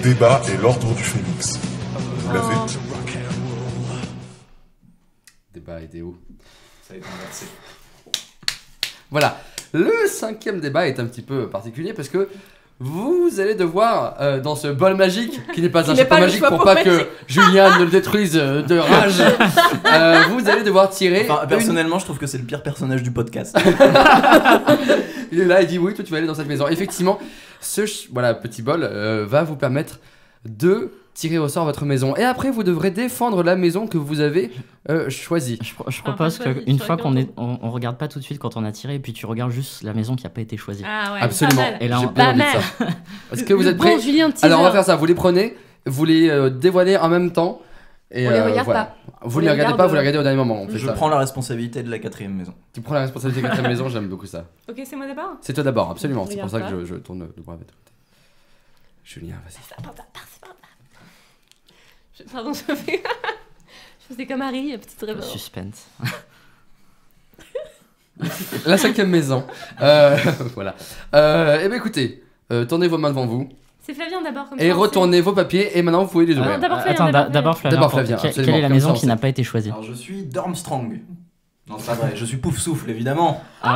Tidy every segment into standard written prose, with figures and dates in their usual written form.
débat et l'ordre du phénix. Vous l'avez? Débat et déo. Ça a été inversé. Voilà. Le 5e débat est un petit peu particulier parce que vous allez devoir, dans ce bol magique, qui n'est pas un chapeau magique pour pas que Julien ne le détruise de rage, vous allez devoir tirer. Enfin, personnellement, je trouve que c'est le pire personnage du podcast. Il est là, il dit oui, toi tu vas aller dans cette maison. Effectivement, ce petit bol va vous permettre de tirer au sort votre maison. Et après, vous devrez défendre la maison que vous avez choisie. Je propose qu'une fois on regarde pas tout de suite quand on a tiré, et puis tu regardes juste la maison qui a pas été choisie. Ah ouais, absolument. Et là, j'ai bien envie de ça. Est-ce que vous êtes prêts? Julien, Alors on va faire ça, vous les prenez, vous les dévoilez en même temps. Et on les regarde pas. Vous ne les regardez pas, vous les regardez au dernier moment. On fait Je ça. prends la responsabilité de la 4e maison. Tu prends la responsabilité de la 4e maison, j'aime beaucoup ça. Ok, c'est moi d'abord. C'est toi d'abord, absolument. C'est pour ça Regarde que je tourne le bras avec toi. Julien, vas-y. Pardon, je faisais comme Harry, petite réponse. Suspense. La 5e maison. Voilà. Eh bien écoutez, tournez vos mains devant vous. C'est Flavien d'abord. Comme Et ça, retournez vos papiers et maintenant vous pouvez les ouvrir. d'abord Flavien, Attends, d'abord Flavien. D'abord Flavien, Quelle absolument. est la Comme maison ça, on qui sait. n'a pas été choisie? Alors, je suis Dormstrong. Non, c'est pas vrai, je suis Pouf Souffle, évidemment. Oh,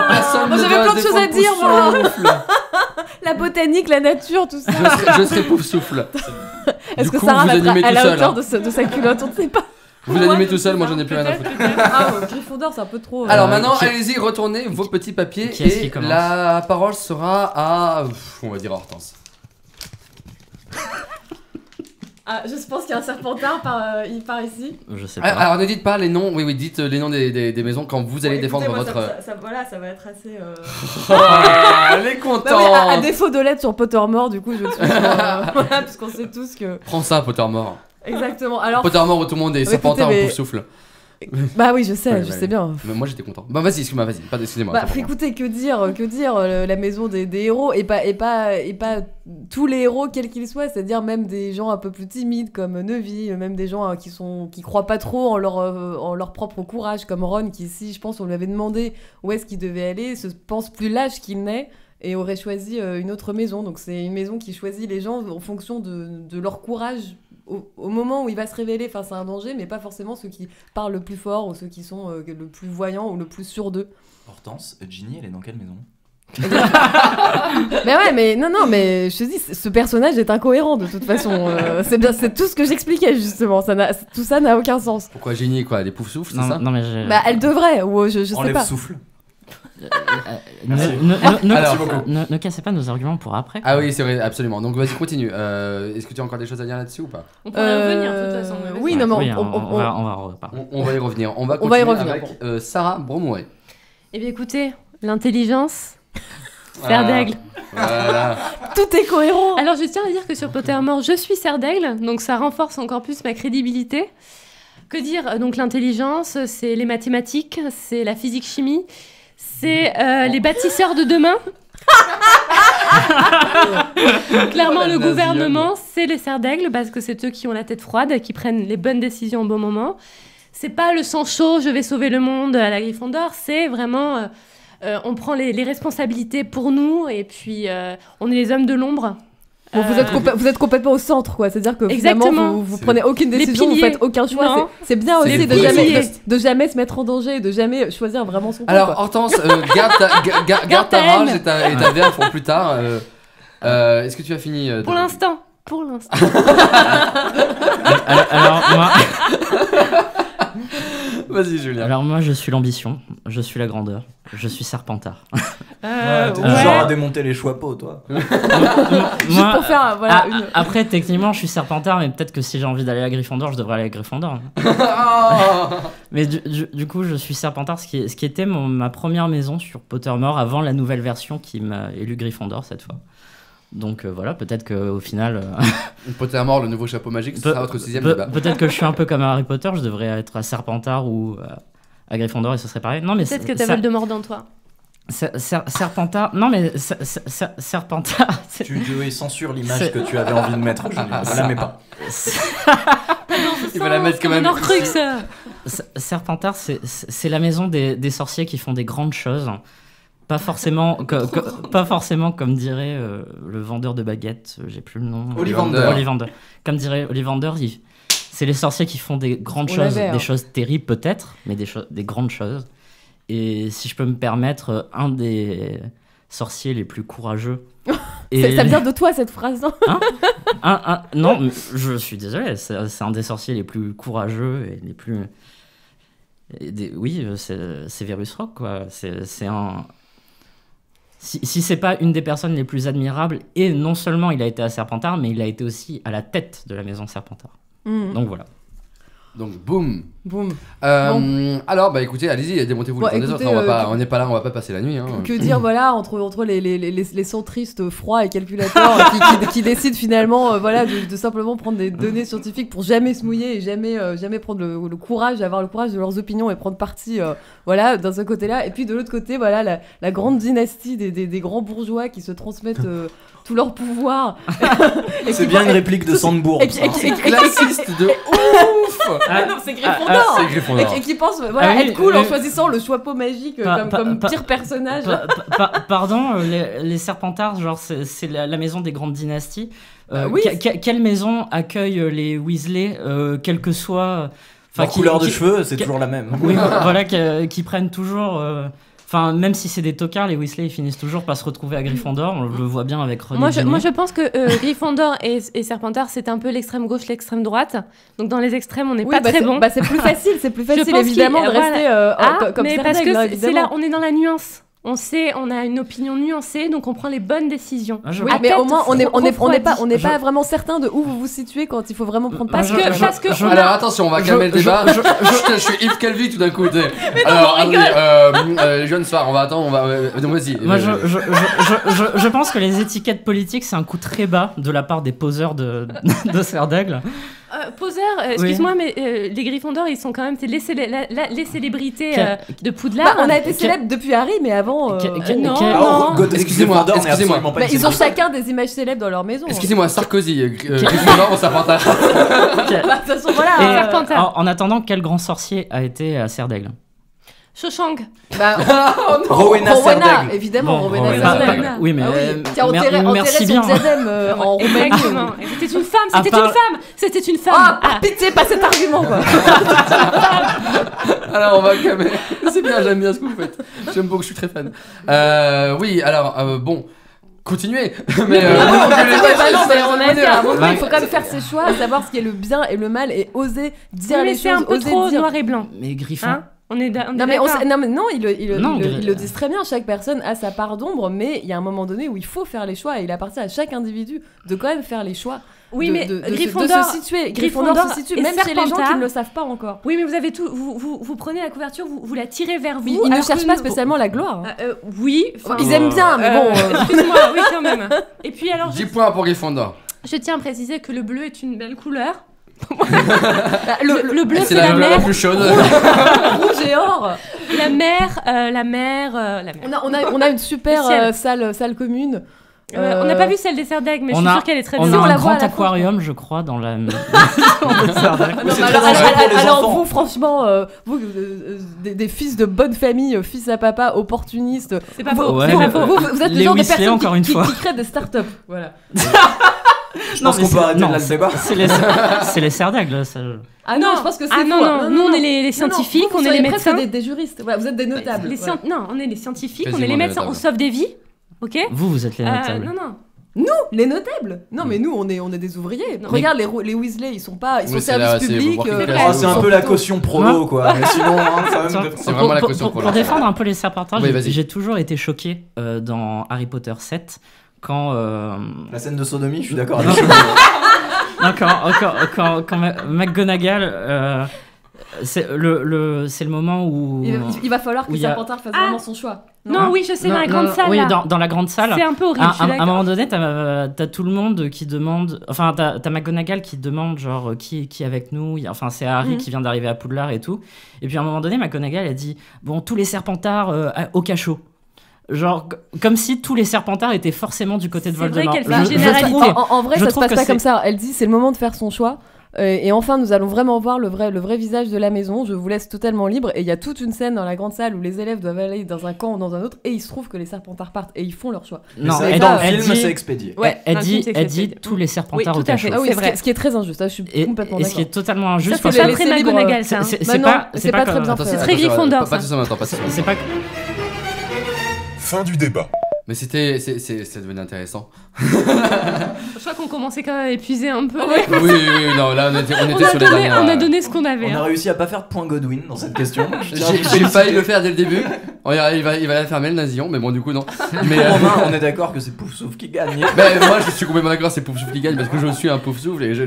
personne Moi, ne j'avais doit plein de choses à défendre dire, Pouf moi. Souffle. La botanique, la nature, tout ça. Je serai Pouf Souffle. Est-ce Du que coup, Sarah vous va être animez à tout la seul, hauteur hein. de sa culotte? On ne sait pas. Vous animez tout seul, moi j'en ai plus rien à foutre. Ah, Gryffondor, c'est un peu trop. Alors maintenant, qui- allez-y, retournez vos petits papiers Qui est-ce qui et commence? la parole sera à, on va dire Hortense. Ah, je pense qu'il y a un serpentard il part ici. Je sais pas. Alors ne dites pas les noms, oui, dites les noms des maisons quand vous allez défendre votre... Voilà, ça va être assez. Ah, elle est contente. Bah oui, à défaut de lettres sur Pottermore, du coup, je suis. Voilà, puisqu'on sait tous que. Prends ça, Pottermore. Exactement. Alors. Pottermore où tout le monde est Bah, serpentard écoutez, ou mais- Pouf Souffle. Bah oui, je sais, Ouais, je ouais. sais bien. Mais moi j'étais content. Bah vas-y, excuse-moi, vas-y. Excusez-moi. Bah, attends, écoutez, que dire, la maison des héros et pas tous les héros quels qu'ils soient, c'est-à-dire même des gens un peu plus timides comme Neville, même des gens qui croient pas trop en leur propre courage comme Ron qui, si je pense on lui avait demandé où est-ce qu'il devait aller, se pense plus lâche qu'il n'est et aurait choisi une autre maison. Donc c'est une maison qui choisit les gens en fonction de leur courage au moment où il va se révéler face à un danger, mais pas forcément ceux qui parlent le plus fort ou ceux qui sont le plus voyants ou le plus sûrs d'eux. Hortense, Ginny, elle est dans quelle maison? Mais ouais, mais non, mais je te dis, ce personnage est incohérent de toute façon. C'est tout ce que j'expliquais justement. Tout ça n'a aucun sens. Pourquoi Génie quoi? Les Pouf Souffle, c'est Non, ça? non mais je... Bah, elle devrait, ou je sais Enlève pas. Souffle. Ne cassez pas nos arguments pour après. Ah oui, c'est vrai, absolument. Donc vas-y, continue. Est-ce que tu as encore des choses à dire là-dessus ou pas? On pourrait revenir de toute façon. mais vas-y. Oui, non, mais Oui, on va reparler. On va y revenir. On va On va y continuer revenir, avec Sarah Bromouet. Eh bien écoutez, l'intelligence, Serre d'aigle. Voilà. tout est cohérent. Alors je tiens à dire que sur Pottermore, je suis Serre d'aigle, donc ça renforce encore plus ma crédibilité. Que dire? Donc l'intelligence, c'est les mathématiques, c'est la physique-chimie, c'est les bâtisseurs de demain. Clairement, le gouvernement, c'est les Serre d'aigle, parce que c'est eux qui ont la tête froide, qui prennent les bonnes décisions au bon moment. C'est pas le sang chaud, je vais sauver le monde à la Gryffondor, c'est vraiment... on prend les responsabilités pour nous, et puis on est les hommes de l'ombre. Bon, vous êtes complètement au centre, quoi. C'est-à-dire que Exactement. finalement, vous prenez aucune Les décision, vous piliers. faites aucun choix. Non. C'est bien C'est aussi les de jamais se mettre en danger, de jamais choisir vraiment son camp, Alors quoi. Hortense, garde ta haine. rage et ta verve pour plus tard. Est-ce que tu as fini Pour l'instant. Pour l'instant. Alors moi, Vas-y Julien. alors moi, je suis l'ambition, je suis la grandeur, je suis Serpentard. T'es du genre à démonter les choix-pots, toi. Juste pour faire, voilà, une... Après, techniquement, je suis Serpentard, mais peut-être que si j'ai envie d'aller à Gryffondor, je devrais aller à Gryffondor. Mais du coup, je suis Serpentard, ce qui était ma première maison sur Pottermore avant la nouvelle version qui m'a élu Gryffondor cette fois. Donc voilà, peut-être qu'au final... Pottermore, le nouveau chapeau magique, ce sera votre 6ème débat. Peut-être que je suis un peu comme Harry Potter, je devrais être à Serpentard ou à Gryffondor et ce serait pareil. Non, mais Peut-être que t'as Voldemort dans toi. Serpentard... Non, mais Serpentard... Oui, censure l'image que tu avais envie de mettre. Je ne la mets pas. Il va la mettre quand même. Serpentard, c'est la maison des sorciers qui font des grandes choses. Pas forcément, pas forcément comme dirait le vendeur de baguettes, j'ai plus le nom. Ollivander. Comme dirait Ollivander, c'est les sorciers qui font des grandes choses, des choses terribles peut-être, mais des grandes choses. Et si je peux me permettre, un des sorciers les plus courageux. Ça vient de toi cette phrase, non non, je suis désolé, c'est un des sorciers les plus courageux et les plus. Oui, c'est Virus Rock, quoi. C'est un. Si c'est pas une des personnes les plus admirables, et non seulement il a été à Serpentard, mais il a été aussi à la tête de la maison Serpentard. Donc voilà. Donc boum. Bon. Alors bah écoutez, allez-y, démontez-vous le temps des autres. On n'est pas là, on va pas passer la nuit. Que dire, voilà, entre les centristes froids et calculateurs qui décident finalement voilà, de simplement prendre des données scientifiques pour jamais se mouiller et jamais prendre le courage, avoir le courage de leurs opinions et prendre parti voilà, dans ce côté-là. Et puis de l'autre côté, voilà, la grande dynastie des grands bourgeois qui se transmettent tout leur pouvoir. C'est bien une réplique de Sandbourg. Classiste de ouf. Non, c'est Gryffondor. C'est Gryffondor. Et qui pense être cool en choisissant le choix-peau magique comme pire personnage. Pardon, les Serpentards, genre c'est la maison des grandes dynasties. Oui. Quelle maison accueille les Weasley, quelle que soit. Leur couleur de cheveux, c'est toujours la même. Oui, voilà, qui prennent toujours. Enfin, même si c'est des tocards, les Weasley ils finissent toujours par se retrouver à Gryffondor. On le voit bien avec Ron. Moi, je pense que Gryffondor et Serpentard, c'est un peu l'extrême gauche, l'extrême droite. Donc dans les extrêmes, on n'est pas très bon. C'est plus facile, évidemment de rester comme mais ça. Parce que c'est là, on est dans la nuance. On sait, on a une opinion nuancée, donc on prend les bonnes décisions. Oui, mais au moins on n'est pas vraiment certain de où vous vous situez quand il faut vraiment prendre parce que alors attention, on va calmer le débat. Je suis Yves Calvi tout d'un coup. Alors jeune soir, on va attendre, vas-y. Moi, je pense que les étiquettes politiques c'est un coup très bas de la part des poseurs de Sphère d'Aigle. Poseurs, excuse-moi, mais les Gryffondors, ils sont quand même les célébrités de Poudlard. On a été célèbres depuis Harry, mais avant. Non. Excusez-moi. Ils ont chacun des images célèbres dans leur maison. Excusez-moi, Sarkozy, Gryffondor ou Serpentard. De toute façon, voilà. En attendant, quel grand sorcier a été à Serre d'Aigle? Shawshank. Rowena Serdaigle. Évidemment, Rowena Serdaigle. Oui, mais qui a enterré merci bien. son diadème en Roumanie. C'était une femme. Ah, pitié, pas cet argument, quoi. Alors, on va calmer. C'est bien, j'aime bien ce que vous faites. J'aime beaucoup, je suis très fan. Oui, alors, bon. Continuez. Mais il faut quand même faire ses choix, savoir ce qui est le bien et le mal et oser dire les choses. C'est un peu trop noir et blanc. Mais Griffon. On est ils le disent très bien, chaque personne a sa part d'ombre, mais il y a un moment donné où il faut faire les choix et il appartient à chaque individu de quand même faire les choix. Oui, mais Gryffondor se situe. Gryffondor se situe, même chez les gens qui ne le savent pas encore. Oui, mais vous avez tout. Vous prenez la couverture, vous la tirez vers vous. Ils ne cherchent pas spécialement la gloire. Oui. Ils aiment bien, mais bon. Excuse-moi, oui, quand même. Et puis alors. 10 points pour Gryffondor. Je tiens à préciser que le bleu est une belle couleur. Le bleu, c'est la mer la plus chaude. Rouge et or. La mer. On a une super salle commune. On n'a pas vu celle des Serre d'Aigle, mais je suis sûre qu'elle est très bien. On a un grand aquarium, je crois, dans la. Alors vous, franchement, vous, des fils de bonne famille, fils à papa, opportunistes. C'est pas faux. Vous êtes le genre de personnes qui créent des startups. Voilà. Je pense qu'on peut arrêter là le débat. C'est les Serre d'Aigle, ça. Ah non, je pense que c'est non. Nous, on est les scientifiques, on est les médecins. Des juristes. Voilà, vous êtes des notables. Non, on est les scientifiques, on est les médecins, on sauve des vies. Ok. Vous êtes les notables. Non. Nous, les notables. Non, mais nous, on est des ouvriers. Regarde, les Weasley, ils sont service public. C'est un peu la caution promo, quoi. Mais sinon, c'est vraiment la caution promo. Pour défendre un peu les Serpentards, j'ai toujours été choqué dans Harry Potter 7 quand. La scène de sodomie, je suis d'accord avec quand McGonagall. C'est le moment où il va falloir que Serpentard fasse vraiment son choix. Non, oui, je sais, dans la grande salle. Oui, dans la grande salle. C'est un peu horrible. À un moment donné, t'as tout le monde qui demande. Enfin, t'as McGonagall qui demande, genre, qui est avec nous. Enfin, c'est Harry qui vient d'arriver à Poudlard et tout. Et puis à un moment donné, McGonagall a dit bon, tous les Serpentards au cachot. Genre, comme si tous les Serpentards étaient forcément du côté de Voldemort. C'est vrai qu'elle fait une généralité. En vrai, ça se passe pas comme ça. Elle dit c'est le moment de faire son choix. Et enfin, nous allons vraiment voir le vrai visage de la maison. Je vous laisse totalement libre. Et il y a toute une scène dans la grande salle où les élèves doivent aller dans un camp ou dans un autre. Et il se trouve que les Serpentards partent et ils font leur choix. Non, Mais dans le film, c'est expédié. Ouais, elle dans le film, dit, c'est elle dit expédié. tous les Serpentards Oui, au tout à cachot. fait. Ah oui, C'est vrai. ce qui est très injuste. Ça, je suis complètement Et ce qui est d'accord. totalement injuste, Ça, parce c'est que pas très laisser libre, McGonagall, ça. hein. c'est Non, pas, c'est pas très bien Attention, fait. C'est très attention, Gryffondor, Pas ça. tous en même temps, pas tous en même temps. c'est pas. Fin du débat. Mais ça devenait intéressant. Je crois qu'on commençait quand même à épuiser un peu. Oui, non, là on était sur les dernières. On a donné ce qu'on avait. On a hein. réussi à pas faire de point Godwin dans cette question. J'ai failli le faire dès le début. Il va la fermer le nasillon, mais bon, du coup, non. Mais Romain, on est d'accord que c'est Poufsouffle qui gagne. ben, moi, je suis complètement d'accord, c'est Poufsouffle qui gagne parce que je suis un Poufsouffle et je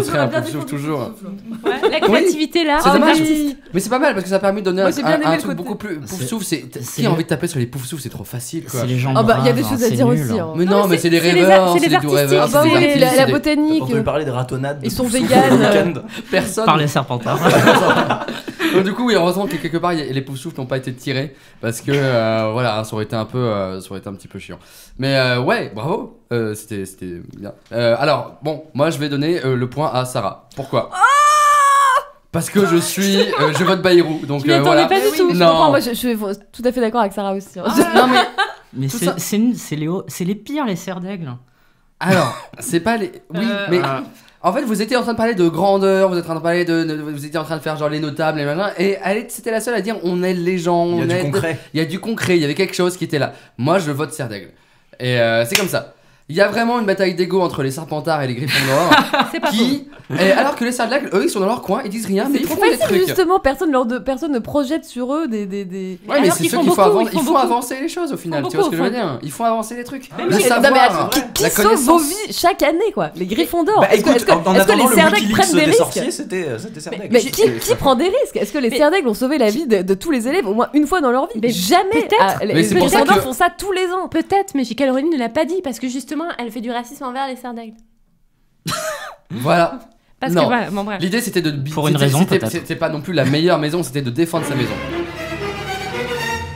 serai un Poufsouffle toujours. Ouais, la créativité là. C'est dommage. l'artiste. Mais c'est pas mal parce que ça a permis de donner Moi, j'ai bien aimé un le truc côté. beaucoup plus. Poufsouffle, C'est qui a envie de taper sur les Poufsouffles, c'est trop facile quoi. C'est les gens Ah bah, il y a des braves, choses à c'est dire nul, aussi. hein. hein. Mais non, mais c'est les c'est les rêveurs, c'est c'est les les doux artistiques, rêveurs. Ah bah c'est oui, les artistes, la c'est des- botanique. On peut parler de ratonnade. Ils sont Poufsouffle véganes. le week-end. Personne. Par les Serpentards. Donc, du coup, oui, heureusement que quelque part les Poufsouffles n'ont pas été tirés parce que voilà, ça aurait été un petit peu chiant. Mais ouais, bravo, c'était bien. Alors bon, moi je vais donner le point à Sarah. Pourquoi? Parce que je vote Bayrou, donc Je m'y attendais voilà. pas du Oui, tout. mais je Non. comprends, moi je suis tout à fait d'accord avec Sarah aussi. hein. Non mais Mais Tout ça- c'est les pires, les cerfs d'aigle. alors, c'est pas les. Oui, mais en fait, vous étiez en train de parler de grandeur, vous étiez en train de parler vous étiez en train de faire genre les notables, les machins, et c'était la seule à dire on aide les gens, Il y a on du aide. concret. Il y a du concret, il y avait quelque chose qui était là. Moi, je vote Serre d'Aigle. Et c'est comme ça. Il y a vraiment une bataille d'ego entre les Serpentards et les Gryffondors. C'est pas faux. Et alors que les Serre d'Aigle, eux, ils sont dans leur coin, ils disent rien, mais C'est ils trop font des facile trucs. justement, personne ne projette sur eux des... Ouais, mais Alors c'est qu'ils ceux font qu'il faut beaucoup, avancer. ils Il font faut beaucoup. avancer les choses au final. Ils Tu font vois ce que je veux beaucoup, dire? Il faut avancer les trucs. Mais Le oui, savoir, Non mais attends, qui la sauve vos connaissance. vies chaque année quoi? Les Gryffondors. Bah Est-ce que- écoute, est-ce que- en est-ce que attendant les le Serre d'Aigle Wikileaks prennent des des risques? sorciers, c'était Serre d'Aigle. Mais qui prend des risques? Est-ce que les Serre d'Aigle ont sauvé la vie de tous les élèves au moins une fois dans leur vie? Mais Jamais. peut-être. Ah, Mais les c'est pour ça Gryffondors que- font ça tous les ans. Peut-être, mais J.K. Rowling ne l'a pas dit parce que justement, elle fait du racisme envers les Serre d'Aigle. Voilà. Parce Non. que voilà, bon bref. L'idée c'était de. Pour une c'était- raison, c'était- peut-être. C'était pas non plus la meilleure maison, c'était de défendre sa maison.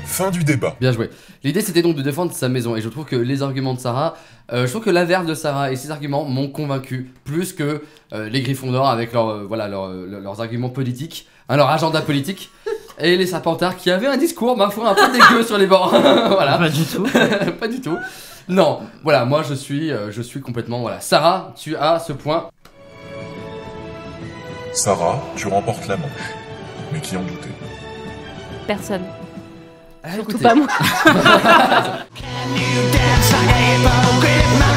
Fin du débat. Bien joué. L'idée c'était donc de défendre sa maison et je trouve que les arguments de Sarah, je trouve que l'averse de Sarah et ses arguments m'ont convaincu plus que les Gryffondors avec leurs arguments politiques, hein, leur agenda politique et les Serpentards qui avaient un discours ma foi un peu dégueu sur les bords. Voilà. Pas du tout. Pas du tout. Non, voilà, moi je suis complètement voilà. Sarah, tu as ce point. Sarah, tu remportes la manche. Mais qui en doutait? Personne. Ah, Surtout écoutez. pas moi. Can you dance like a hypocrite?